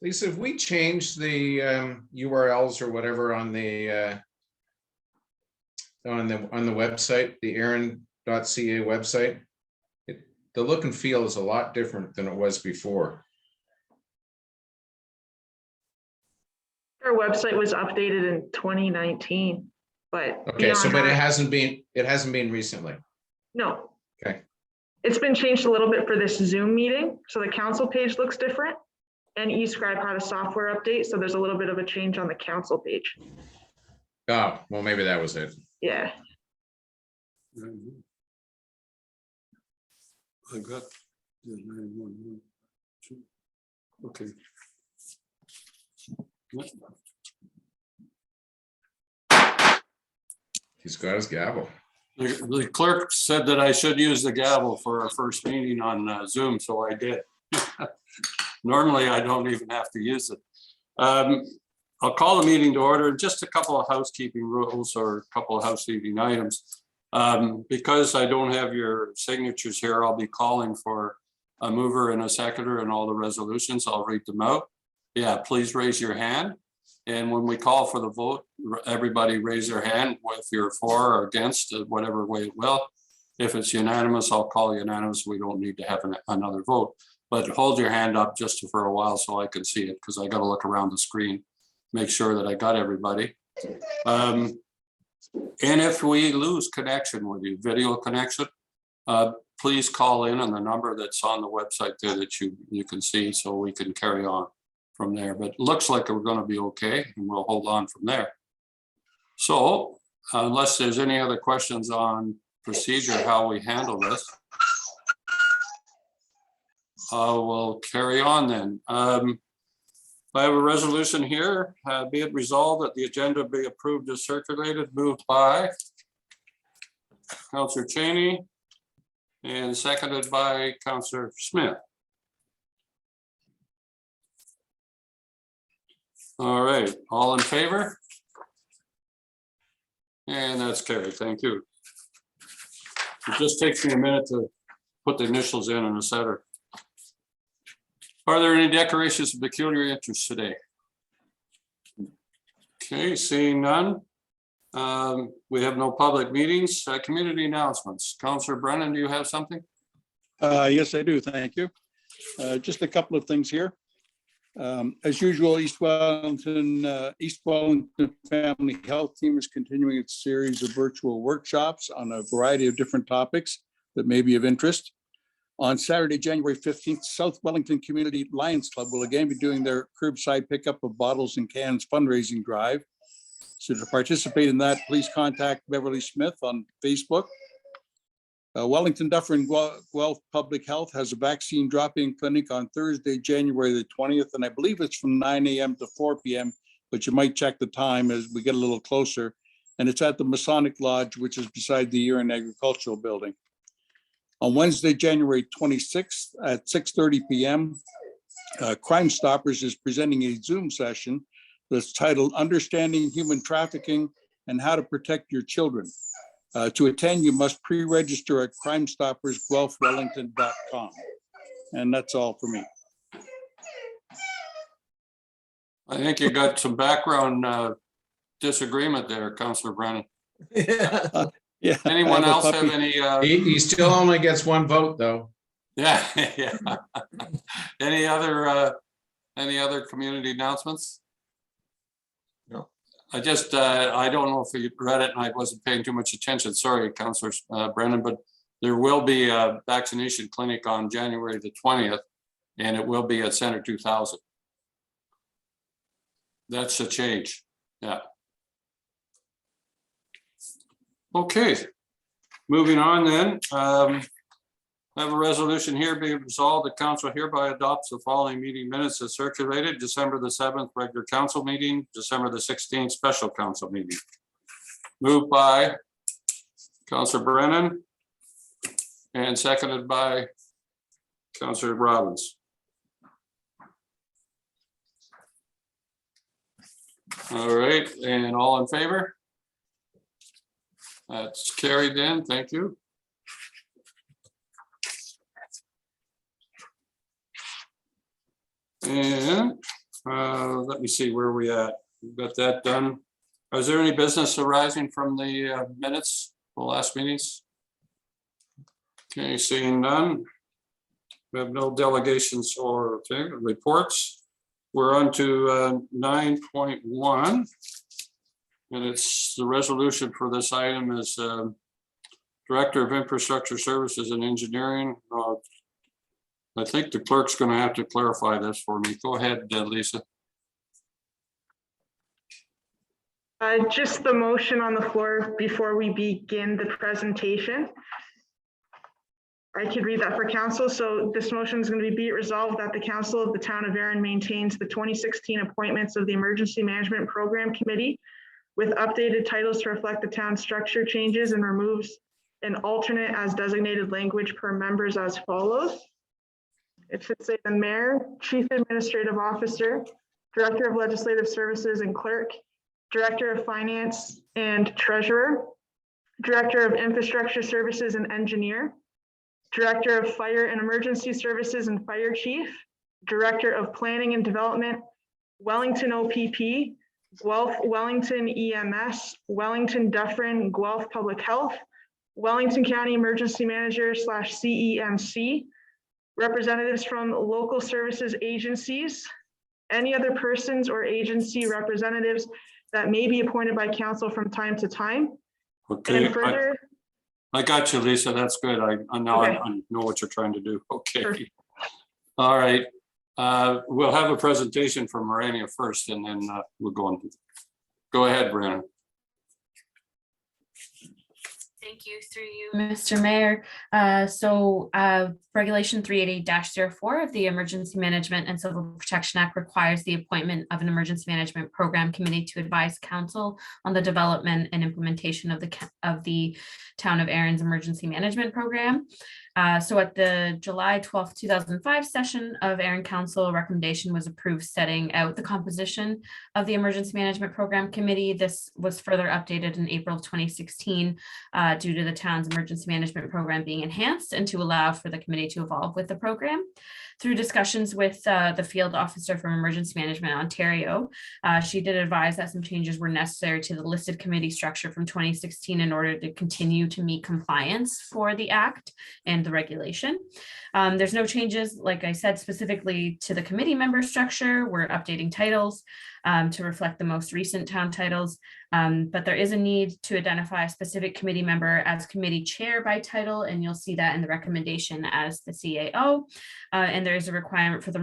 Lisa, if we change the URLs or whatever on the website, the Erin.ca website, the look and feel is a lot different than it was before. Our website was updated in 2019, but Okay, so but that, it hasn't been recently. no. Okay. It's been changed a little bit for this Zoom meeting, so the council page looks different, and eScribe had a software update, so there's a little bit of a change on the council page. Oh, well, maybe that was it. Yeah. I got the 911. Okay. He's got his gavel. The clerk said that I should use the gavel for our first meeting on Zoom, so I did. Normally, I don't even have to use it. I'll call the meeting to order. Just a couple of housekeeping rules or a couple of housekeeping items. Because I don't have your signatures here, I'll be calling for a mover and a seconder and all the resolutions. I'll read them out. Yeah, please raise your hand. And when we call for the vote, everybody raise their hand if you're for or against, whatever way it will. If it's unanimous, I'll call unanimous. We don't need to have another vote, but hold your hand up just for a while so I can see it, because I got to look around the screen, make sure that I got everybody. And if we lose connection with you, video connection, please call in on the number that's on the website there that you can see, so we can carry on from there. But it looks like we're going to be okay, and we'll hold on from there. So unless there's any other questions on procedure, how we handle this, we'll carry on then. I have a resolution here. Be it resolved that the agenda be approved as circulated, moved by Councillor Cheney and seconded by Councillor Smith. All right, all in favor? And that's carried. Thank you. It just takes me a minute to put the initials in a setter. Are there any decorations of peculiar interest today? Okay, seeing none. We have no public meetings. Community announcements. Councillor Brennan, do you have something? Yes, I do. Thank you. Just a couple of things here. As usual, East Wellington Family Health Team is continuing its series of virtual workshops on a variety of different topics that may be of interest. On Saturday, January 15th, South Wellington Community Lions Club will again be doing their curbside pickup of bottles and cans fundraising drive. So to participate in that, please contact Beverly Smith on Facebook. Wellington Dufferin Guelph Public Health has a vaccine drop-in clinic on Thursday, January the 20th, and I believe it's from 9 a.m. to 4 p.m., but you might check the time as we get a little closer. And it's at the Masonic Lodge, which is beside the Erin Agricultural Building. On Wednesday, January 26th at 6:30 p.m., Crime Stoppers is presenting a Zoom session that's titled Understanding Human Trafficking and How to Protect Your Children. To attend, you must pre-register at crimestoppersguelphwellington.com. And that's all for me. I think you got some background disagreement there, Councillor Brennan. Yeah. Anyone else have any? He still only gets one vote, though. Yeah, yeah. Any other community announcements? No. I just, I don't know if you read it and I wasn't paying too much attention. Sorry, Councillor Brennan, but there will be a vaccination clinic on January the 20th, and it will be at Center 2000. That's a change. Yeah. Okay, moving on then. I have a resolution here being resolved. The council hereby adopts the following meeting minutes as circulated: December the 7th regular council meeting, December the 16th special council meeting. Moved by Councillor Brennan and seconded by Councillor Robbins. All right, and all in favor? That's carried then. Thank you. And Let me see where we at. We've got that done. Is there any business arising from the minutes, the last meetings? Okay, seeing none. We have no delegations or reports. We're on to 9.1. And it's the resolution for this item is Director of Infrastructure Services and Engineering. I think the clerk's going to have to clarify this for me. Go ahead, Lisa. Just the motion on the floor before we begin the presentation. I could read that for council. So this motion is going to be it resolved that the council of the town of Erin maintains the 2016 appointments of the Emergency Management Program Committee with updated titles to reflect the town's structure changes and removes an alternate as designated language per members as follows. It should say the mayor, chief administrative officer, director of legislative services and clerk, director of finance and treasurer, director of infrastructure services and engineer, director of fire and emergency services and fire chief, director of planning and development, Wellington OPP, Guelph Wellington EMS, Wellington Dufferin Guelph Public Health, Wellington County Emergency Manager / CEMC, representatives from local services agencies, any other persons or agency representatives that may be appointed by council from time to time. Okay, And further, I got you, Lisa. That's good. I know Okay. I know what you're trying to do. Okay. Sure. All right. We'll have a presentation from Marania first, and then we'll go on. Go ahead, Brandon. Thank you through you, Mr. Mayor. Regulation 388-04 of the Emergency Management and Civil Protection Act requires the appointment of an Emergency Management Program Committee to advise council on the development and implementation of the Town of Erin's Emergency Management Program. So at the July 12th, 2005 session of Erin Council, a recommendation was approved setting out the composition of the Emergency Management Program Committee. This was further updated in April of 2016 due to the town's emergency management program being enhanced and to allow for the committee to evolve with the program. Through discussions with the field officer from Emergency Management Ontario, she did advise that some changes were necessary to the listed committee structure from 2016 in order to continue to meet compliance for the act and the regulation. There's no changes, like I said, specifically to the committee member structure. We're updating titles to reflect the most recent town titles, but there is a need to identify a specific committee member as committee chair by title, and you'll see that in the recommendation as the CAO. And there is a requirement for the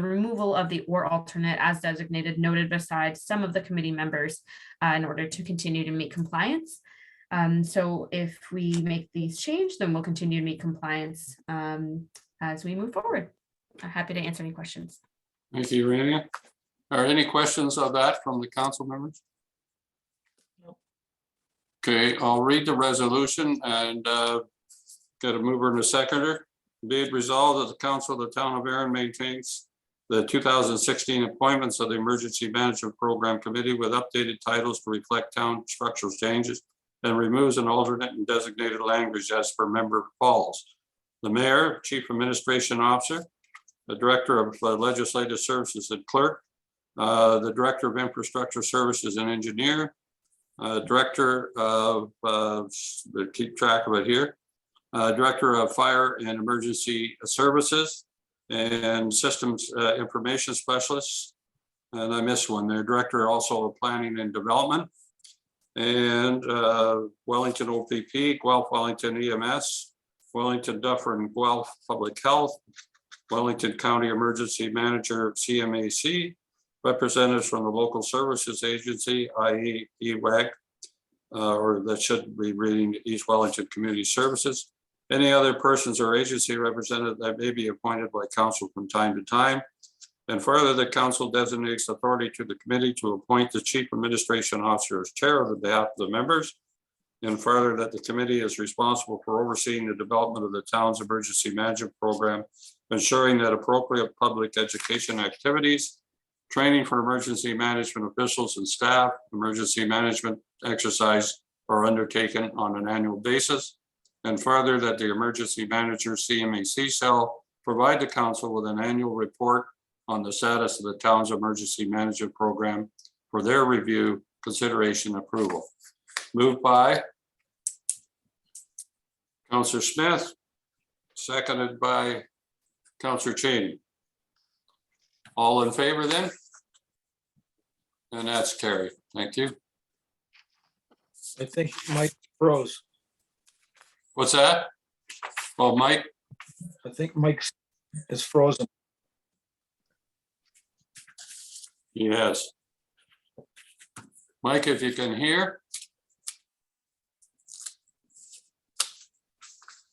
removal of the or alternate as designated noted beside some of the committee members in order to continue to meet compliance. So if we make these change, then we'll continue to meet compliance as we move forward. I'm happy to answer any questions. Thank you, Rania. Are any questions of that from the council members? No. Okay, I'll read the resolution and get a mover and a seconder. Be it resolved that the council of the town of Erin maintains the 2016 appointments of the Emergency Management Program Committee with updated titles to reflect town structural changes and removes an alternate and designated language as per member follows. The mayor, chief administration officer, the director of legislative services and clerk, the director of infrastructure services and engineer, director of, keep track of it here, director of fire and emergency services and systems information specialists. And I missed one there, director also of planning and development, and Wellington OPP, Guelph Wellington EMS, Wellington Dufferin Guelph Public Health, Wellington County Emergency Manager CMAC, representatives from the local services agency, i.e. EWAG, or that should be reading East Wellington Community Services. Any other persons or agency representative that may be appointed by council from time to time. And further, the council designates authority to the committee to appoint the chief administration officer as chair on behalf of the members. And further, that the committee is responsible for overseeing the development of the town's emergency management program, ensuring that appropriate public education activities, training for emergency management officials and staff, emergency management exercise are undertaken on an annual basis. And further, that the emergency manager CMAC cell provide the council with an annual report on the status of the town's emergency management program for their review, consideration, approval. Moved by Counselor Smith, seconded by Counselor Cheney. All in favor then? And that's carried. Thank you. I think Mike froze. What's that? Oh, Mike, I think Mike is frozen. yes. Mike, if you can hear,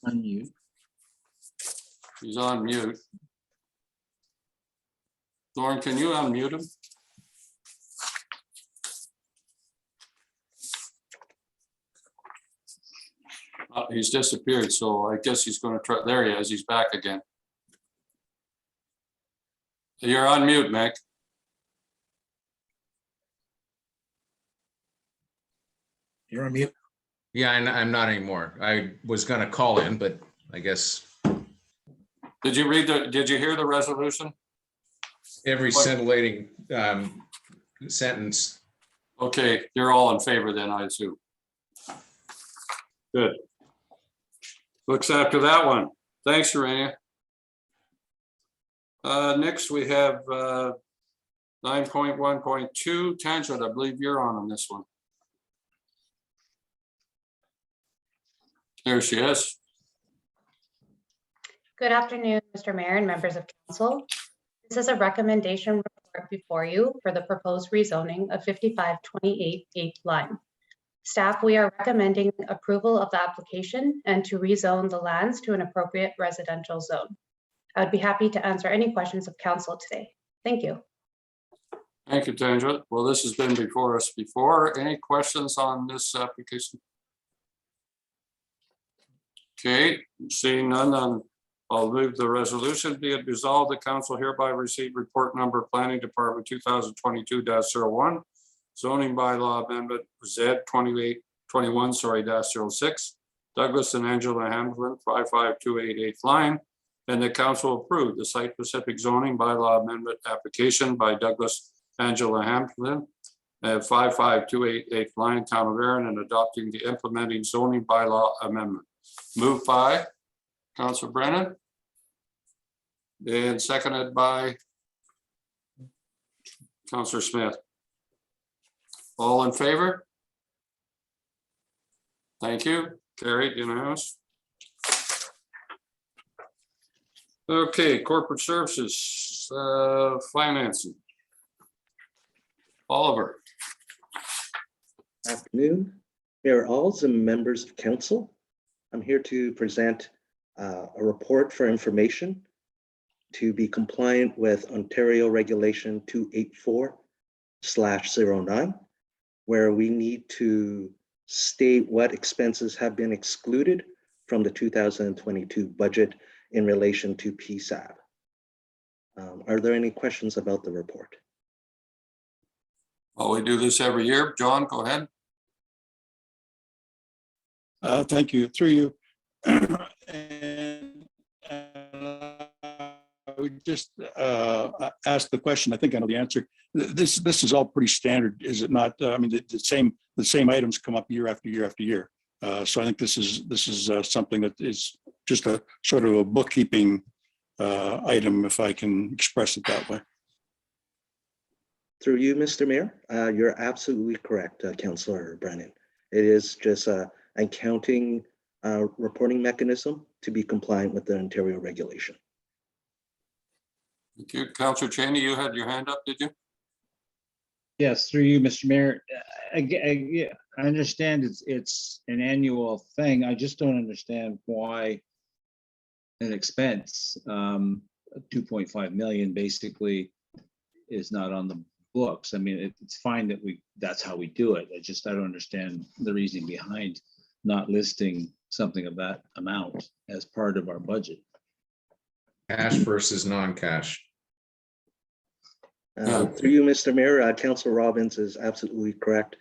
Unmute. he's on mute. Lauren, can you unmute him? He's disappeared, so I guess he's going to try. There he is. He's back again. You're on mute, Mike. You're on mute. Yeah, I'm not anymore. I was gonna call in, but I guess Did you hear the resolution? every scintillating sentence. Okay, you're all in favor then, I assume. Good. Looks after that one. Thanks, Urania. Next, we have 9.1.2, Tangent. I believe you're on this one. There she is. Good afternoon, Mr. Mayor and members of council. This is a recommendation report before you for the proposed rezoning of 5528 8th line. Staff, we are recommending approval of the application and to rezone the lands to an appropriate residential zone. I would be happy to answer any questions of council today. Thank you. Thank you, Tangent. Well, this has been before us before. Any questions on this application? Okay, seeing none, I'll move the resolution. Be it resolved, the council hereby receive report number Planning Department 2022-01, zoning bylaw amendment Z 2821, -06, Douglas and Angela Hamlin 5528 8th line, and the council approved the site-specific zoning bylaw amendment application by Douglas Angela Hamlin at 5528 8th line, Town of Erin, and adopting the implementing zoning bylaw amendment. Moved by Councilor Brennan and seconded by Councilor Smith. All in favor? Thank you. Carried unanimous. Okay, corporate services, financing. Oliver. Afternoon, Mayor Alls and members of council. I'm here to present a report for information to be compliant with Ontario Regulation 284/09, where we need to state what expenses have been excluded from the 2022 budget in relation to PSAB. Are there any questions about the report? Well, we do this every year. John, go ahead. Thank you, through you. And I would just ask the question. I think I know the answer. This is all pretty standard, is it not? I mean, the same items come up year after year after year. So I think this is something that is just a sort of a bookkeeping item, if I can express it that way. Through you, Mr. Mayor, you're absolutely correct, Councillor Brennan. It is just an accounting reporting mechanism to be compliant with the Ontario regulation. Thank you. Councilor Cheney, you had your hand up, did you? Yes, through you, Mr. Mayor. I understand it's an annual thing. I just don't understand why an expense, 2.5 million basically is not on the books. I mean, it's fine that that's how we do it. I don't understand the reasoning behind not listing something of that amount as part of our budget. Cash versus non-cash. Through you, Mr. Mayor, Councillor Robbins is absolutely correct.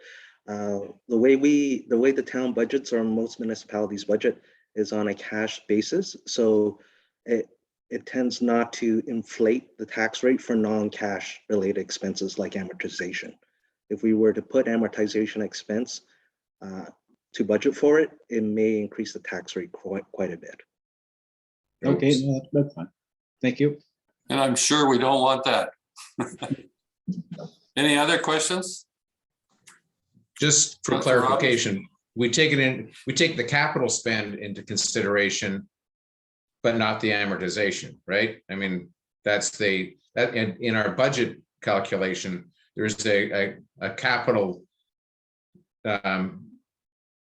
The way the town budgets or most municipalities budget is on a cash basis. So it tends not to inflate the tax rate for non-cash related expenses like amortization. If we were to put amortization expense to budget for it, it may increase the tax rate quite a bit. Okay, no, that's fine. Thank you. And I'm sure we don't want that. Any other questions? Just for Councillor Robbins? clarification, we take the capital spend into consideration, but not the amortization, right? I mean, that in our budget calculation, there's a capital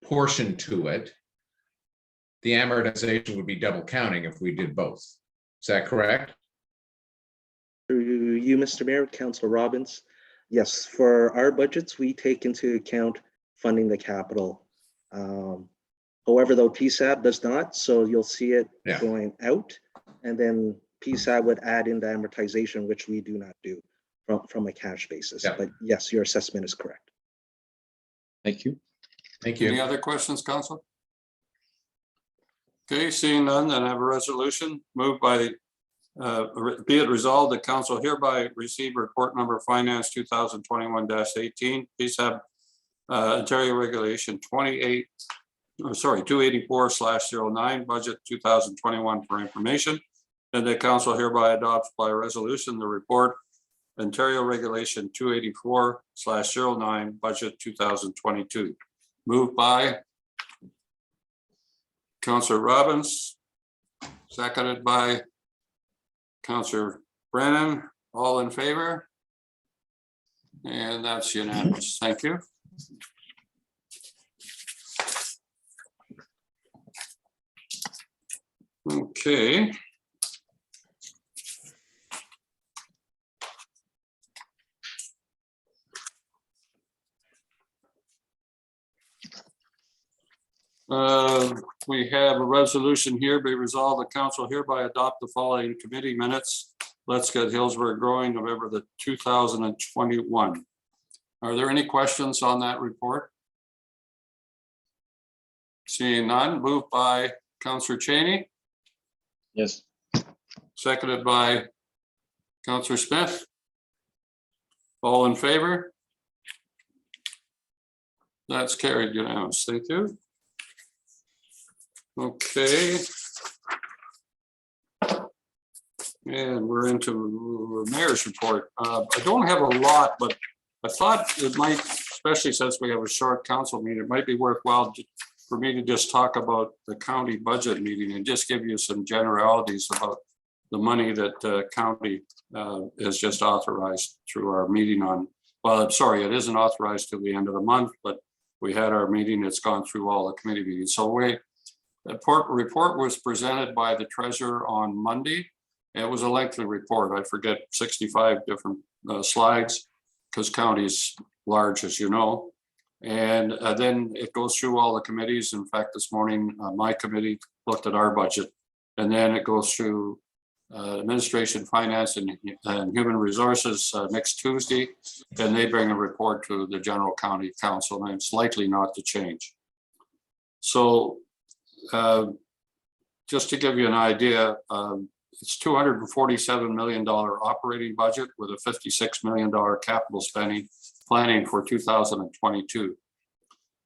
portion to it. The amortization would be double counting if we did both. Is that correct? Through you, Mr. Mayor, Councilor Robbins. Yes, for our budgets, we take into account funding the capital. However, though PSAB does not, so you'll see it going out, and then PSAB would add in the amortization, which we do not do from a cash basis. Yeah. But yes, your assessment is correct. Thank you. Thank Any you. other questions, Council? Okay, seeing none, then I have a resolution moved by, be it resolved that council hereby receive report number finance 2021-18, PSAB Ontario Regulation 284/09, budget 2021 for information. And the council hereby adopts by resolution the report Ontario Regulation 284/09, budget 2022. Moved by Councillor Robbins, seconded by Councillor Brennan. All in favor? And that's unanimous. Thank you. Okay. We have a resolution here, be resolved, the council hereby adopt the following committee minutes. Let's Get Hillsborough Growing, November the 2021. Are there any questions on that report? Seeing none, moved by Councillor Cheney, Yes. seconded by Councillor Smith. All in favor? That's carried unanimous. Thank you. Okay. And we're into the mayor's report. I don't have a lot, but I thought it might, especially since we have a short council meeting, it might be worthwhile for me to just talk about the county budget meeting and just give you some generalities about the money that county has just authorized through our meeting on, well, I'm sorry, it isn't authorized till the end of the month, but we had our meeting, it's gone through all the committee meetings. So the report was presented by the treasurer on Monday. It was a lengthy report. I forget 65 different slides because county is large, as you know. And then it goes through all the committees. In fact, this morning, my committee looked at our budget, and then it goes through administration, finance, and human resources next Tuesday. And they bring a report to the general county council, and it's likely not to change. So just to give you an idea, it's $247 million operating budget with a $56 million capital spending planning for 2022.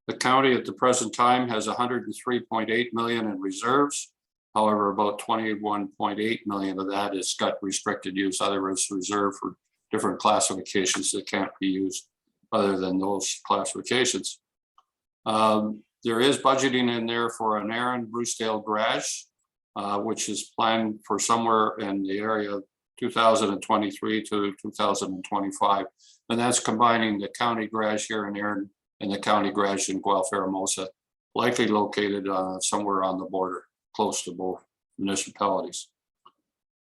The county at the present time has 103.8 million in reserves. However, about 21.8 million of that is got restricted use, otherwise reserved for different classifications that can't be used other than those classifications. There is budgeting in there for an Aaron Brucedale garage, which is planned for somewhere in the area of 2023 to 2025. And that's combining the county garage here in Aaron and the county garage in Guelph-Hermosa, likely located somewhere on the border, close to both municipalities.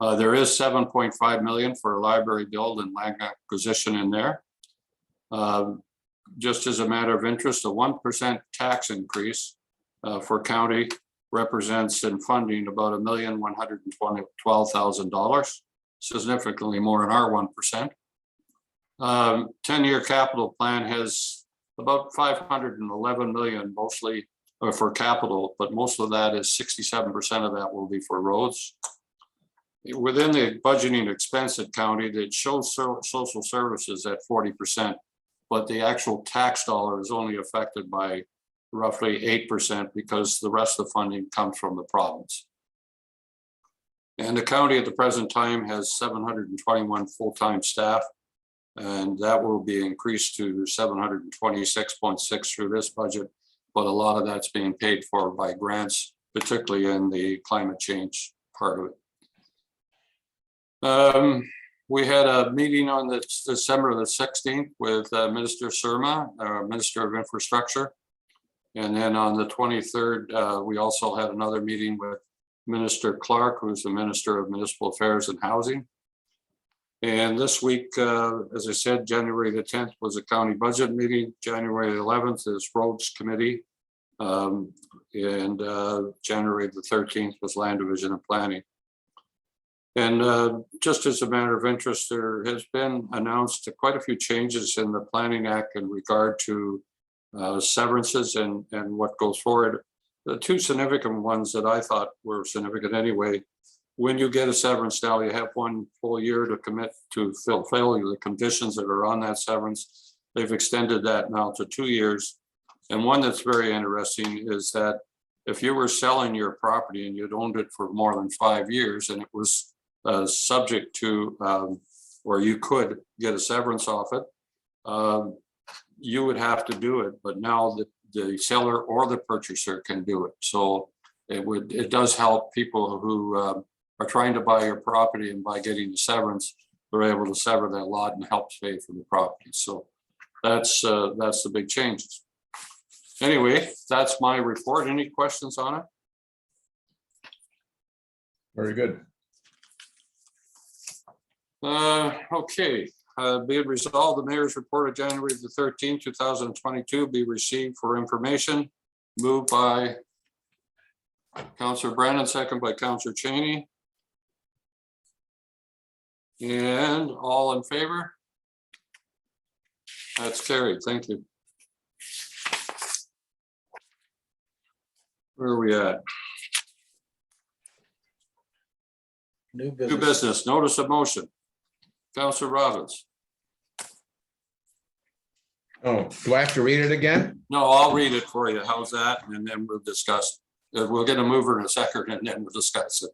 There is 7.5 million for a library build and land acquisition in there. Just as a matter of interest, a 1% tax increase for county represents in funding about $1,112,000, significantly more than our 1%. 10-year capital plan has about 511 million, mostly for capital, but most of that is 67% of that will be for roads. within the budgeting expense at county, that shows social services at 40%, but the actual tax dollar is only affected by roughly 8% because the rest of the funding comes from the province. And the county at the present time has 721 full-time staff, and that will be increased to 726.6 through this budget, but a lot of that's being paid for by grants, particularly in the climate change part of it. We had a meeting on December the 16th with Minister Surma, Minister of Infrastructure. And then on the 23rd, we also had another meeting with Minister Clark, who's the Minister of Municipal Affairs and Housing. And this week, as I said, January the 10th was a county budget meeting. January the 11th is Roads Committee. And January the 13th was Land Division and Planning. And just as a matter of interest, there has been announced quite a few changes in the Planning Act in regard to severances and what goes forward. The two significant ones that I thought were significant anyway, when you get a severance now, you have 1 full year to commit to fulfill the conditions that are on that severance. They've extended that now to 2 years. And one that's very interesting is that if you were selling your property and you'd owned it for more than 5 years and it was subject to, or you could get a severance off it, you would have to do it, but now the seller or the purchaser can do it. So it does help people who are trying to buy your property, and by getting the severance, they're able to sever that lot and help pay for the property. So that's the big changes. Anyway, that's my report. Any questions on it? Very good. Okay, be it resolved, the mayor's report of January the 13th, 2022 be received for information. Moved by Councillor Brandon, second by Councillor Cheney. And all in favor? That's carried. Thank you. Where are we at? New New business. business, notice of motion. Councillor Robbins. Oh, do I have to read it again? No, I'll read it for you. How's that? And then we'll discuss. We'll get a mover in a second and then we'll discuss it.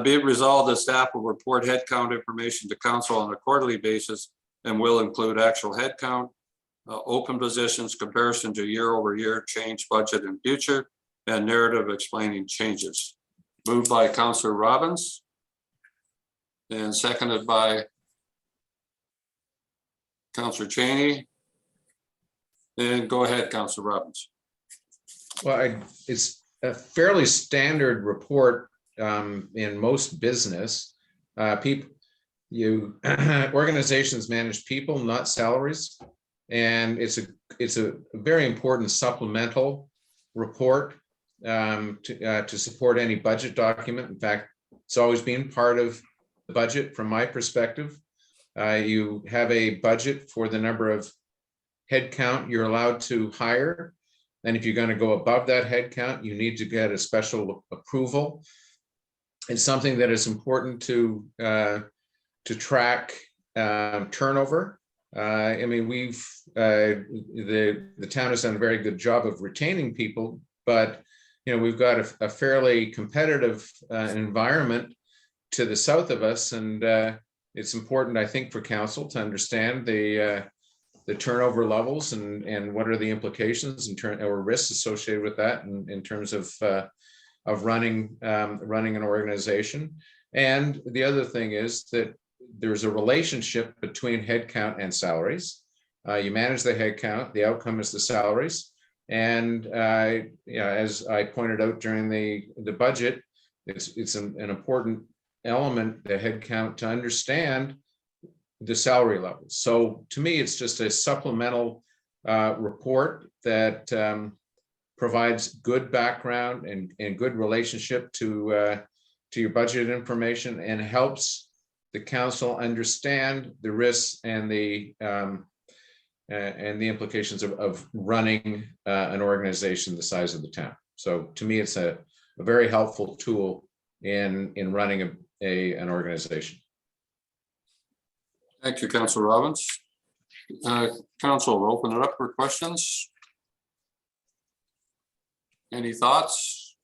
Be it resolved, the staff will report head count information to council on a quarterly basis and will include actual head count, open positions, comparison to year-over-year change, budget and future, and narrative explaining changes. Moved by Councillor Robbins and seconded by Councillor Cheney. And go ahead, Councillor Robbins. Well, it's a fairly standard report in most business. Organizations manage people, not salaries. And it's a very important supplemental report to support any budget document. In fact, it's always been part of the budget from my perspective. You have a budget for the number of head count you're allowed to hire. And if you're going to go above that head count, you need to get a special approval. It's something that is important to track turnover. I mean, the town has done a very good job of retaining people, but we've got a fairly competitive environment to the south of us, and it's important, I think, for council to understand the turnover levels and what are the implications or risks associated with that in terms of running an organization. And the other thing is that there's a relationship between headcount and salaries. You manage the headcount, the outcome is the salaries. And as I pointed out during the budget, it's an important element, the headcount, to understand the salary levels. So to me, it's just a supplemental report that provides good background and good relationship to your budget information, and helps the council understand the risks and the implications of running an organization the size of the town. So to me, it's a very helpful tool in running an organization. Thank you, Councilor Robbins. Council, we'll open it up for questions. Any thoughts?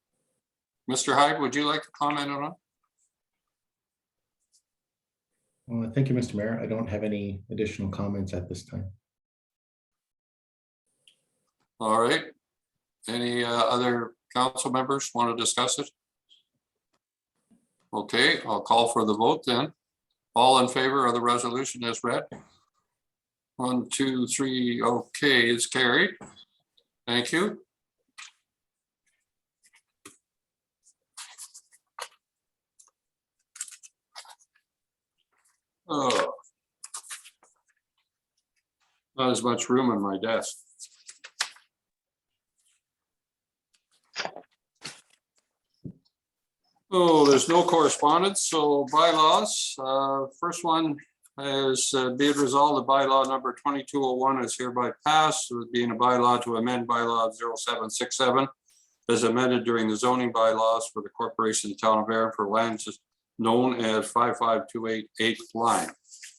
Mr. Hyde, would you like to comment on it? Well, thank you, Mr. Mayor. I don't have any additional comments at this time. All right. Any other council members want to discuss it? Okay, I'll call for the vote then. All in favor of the resolution as read? 1, 2, 3, okay, it's carried. Thank you. Oh. Not as much room on my desk. Oh, there's no correspondence, so bylaws. First one is be it resolved that bylaw number 2201 is hereby passed, with being a bylaw to amend bylaw 0767 as amended during the zoning bylaws for the corporation of the town of Erin for lands known as 55288 line.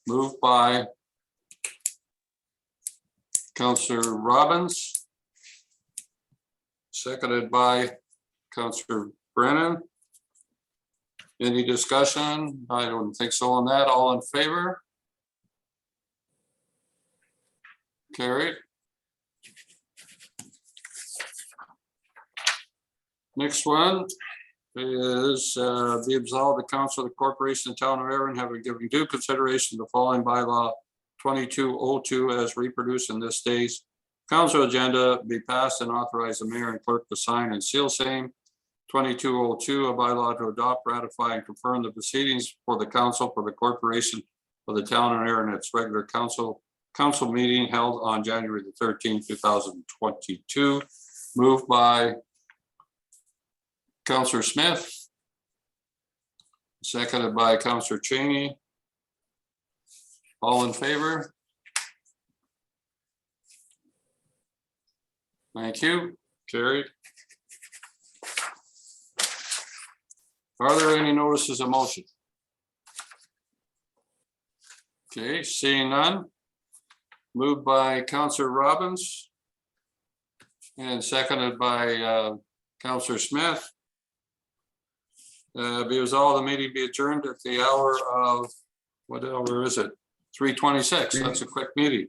Moved by Councillor Robbins. Seconded by Councillor Brennan. Any discussion? I don't think so on that. All in favor? Carried. Next one is be absolved, the council of the corporation of the town of Erin having given due consideration to the following bylaw 2202 as reproduced in this day's council agenda, be passed and authorize the mayor and clerk to sign and seal same. 2202, a bylaw to adopt, ratify, and confirm the proceedings for the council for the corporation of the town of Erin at its regular council meeting held on January the 13th, 2022. Moved by Councillor Smith. Seconded by Councillor Cheney. All in favor? Thank you. Carried. Are there any notices of motion? Okay, seeing none. Moved by Councillor Robbins and seconded by Councillor Smith. Be resolved, the meeting be adjourned at the hour of, what hour is it? 3:26. That's a quick meeting.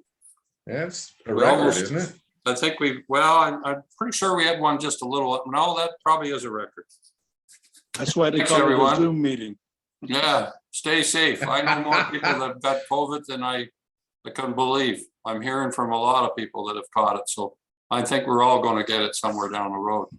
That's a We record, almost- isn't it? I think I'm pretty sure we had one just a little, no, that probably is a record. That's why they Thanks, call it everyone. a Zoom meeting. Yeah, stay safe. I know more people that have got COVID than I couldn't believe. I'm hearing from a lot of people that have caught it, so I think we're all going to get it somewhere down the road.